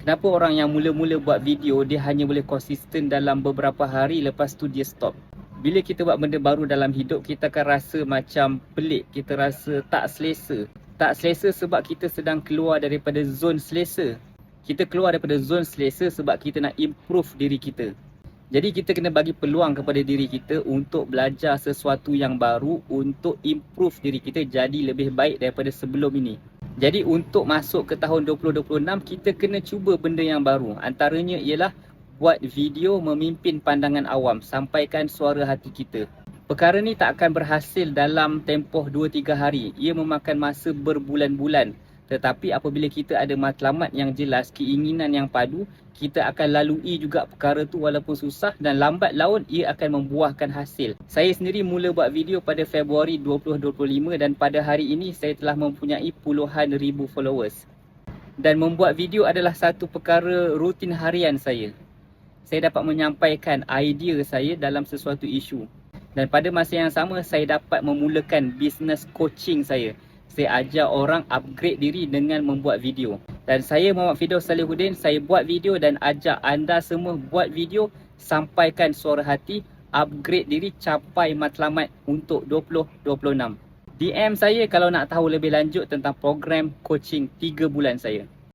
Kenapa orang yang mula-mula buat video dia hanya boleh konsisten dalam beberapa hari, lepas tu dia stop? Bila kita buat benda baru dalam hidup, kita akan rasa macam pelik, kita rasa tak selesa. Tak selesa sebab kita sedang keluar daripada zon selesa. Kita keluar daripada zon selesa sebab kita nak improve diri kita. Jadi kita kena bagi peluang kepada diri kita untuk belajar sesuatu yang baru, untuk improve diri kita jadi lebih baik daripada sebelum ini. Jadi untuk masuk ke tahun 2026, kita kena cuba benda yang baru. Antaranya ialah buat video memimpin pandangan awam, sampaikan suara hati kita. Perkara ni tak akan berhasil dalam tempoh 2-3 hari. Ia memakan masa berbulan-bulan. Tetapi apabila kita ada matlamat yang jelas, keinginan yang padu, kita akan lalui juga perkara tu walaupun susah, dan lambat laun ia akan membuahkan hasil. Saya sendiri mula buat video pada Februari 2025 dan pada hari ini saya telah mempunyai puluhan ribu followers. Dan membuat video adalah satu perkara rutin harian saya. Saya dapat menyampaikan idea saya dalam sesuatu isu. Dan pada masa yang sama saya dapat memulakan bisnes coaching saya. Saya ajar orang upgrade diri dengan membuat video. Dan saya Muhammad Firdaus Salihuddin, saya buat video dan ajak anda semua buat video, sampaikan suara hati, upgrade diri, capai matlamat untuk 2026. DM saya kalau nak tahu lebih lanjut tentang program coaching 3 bulan saya.